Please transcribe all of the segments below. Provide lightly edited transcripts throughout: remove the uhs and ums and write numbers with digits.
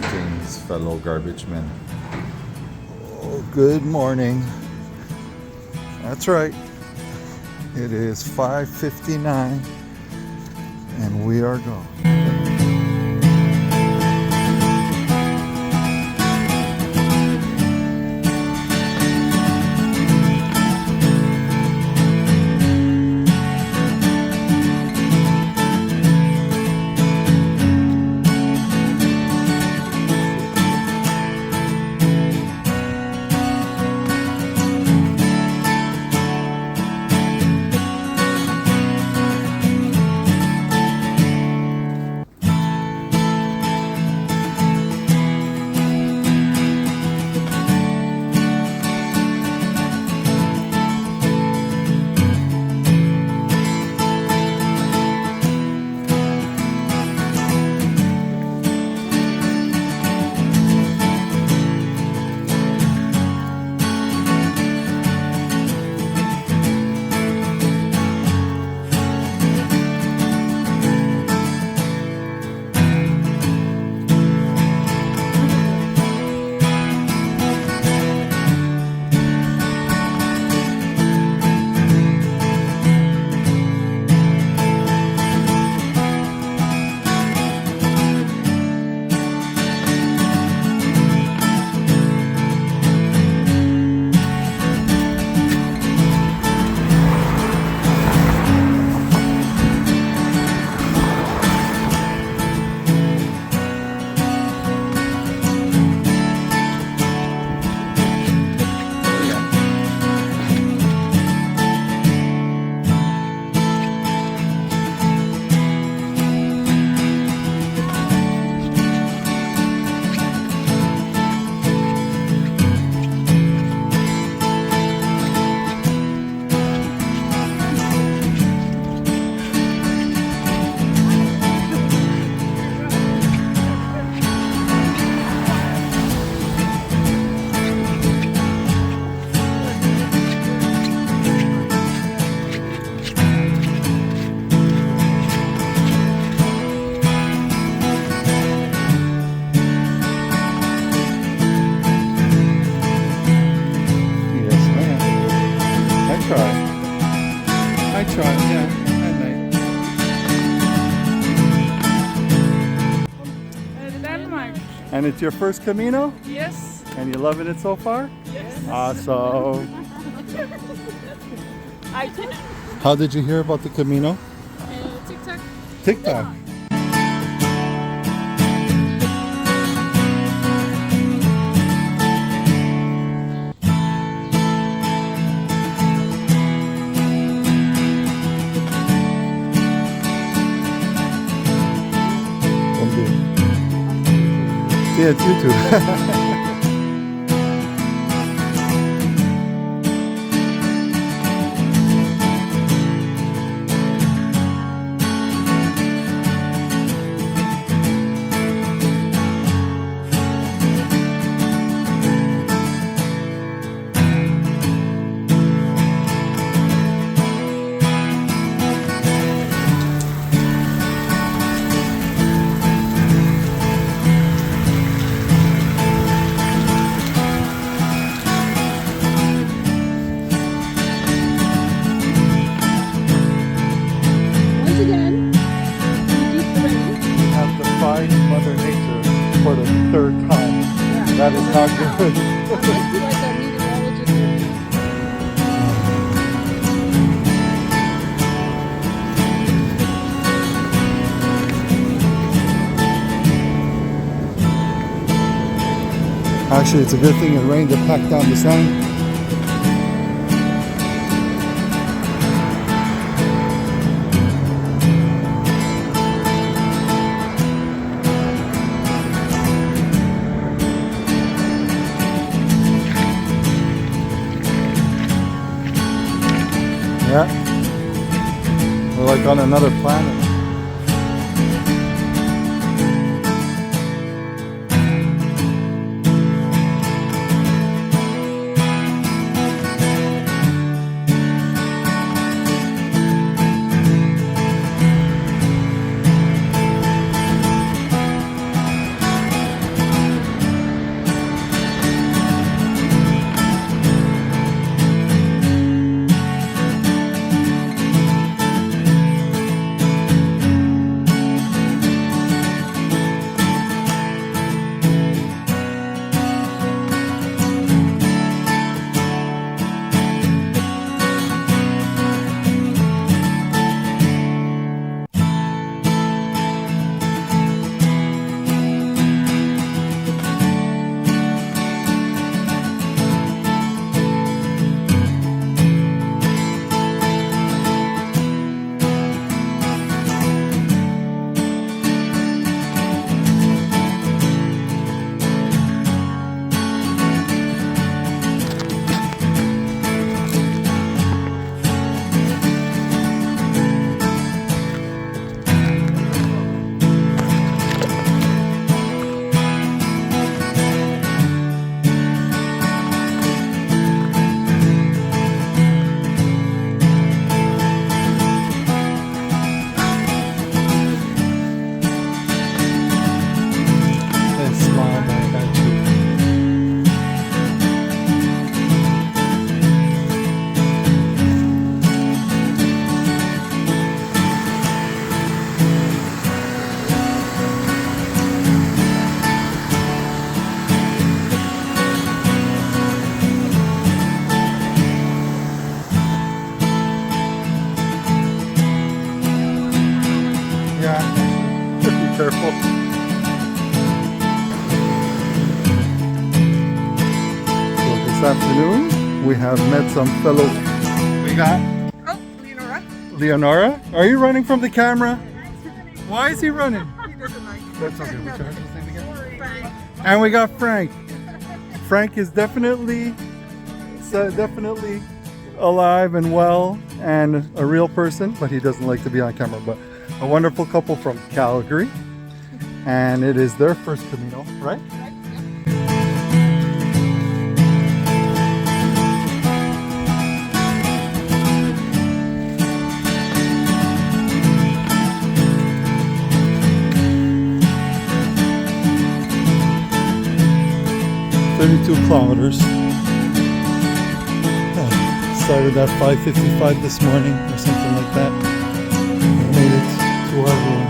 Greetings, fellow garbage men. Oh, good morning. That's right. It is 5:59 and we are gone. I try, yeah, at night. Denmark. And it's your first Camino? Yes. And you loving it so far? Yes. Awesome. I can. How did you hear about the Camino? TikTok. TikTok. Yeah, it's YouTube. Mother Nature for the third time. Yeah. That is not good. Actually, it's a good thing it rained to pack down the sand. Yeah, we're like on another planet. afternoon. We have met some fellow. We got Oh, Leonora. Leonora. Are you running from the camera? Why is he running? He doesn't like it. That's okay. We can have this thing again. Bye. And we got Frank. Frank is definitely alive and well and a real person, but he doesn't like to be on camera. But a wonderful couple from Calgary, and it is their first Camino, right? 32 kilometers. Started at 5:55 this morning or something like that. We made it to our room.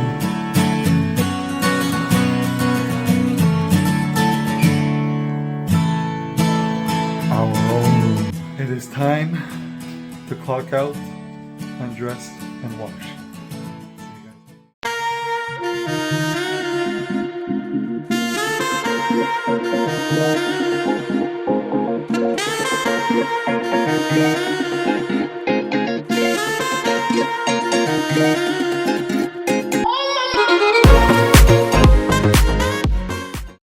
Our own room. It is time to clock out, undress, and wash. See you guys.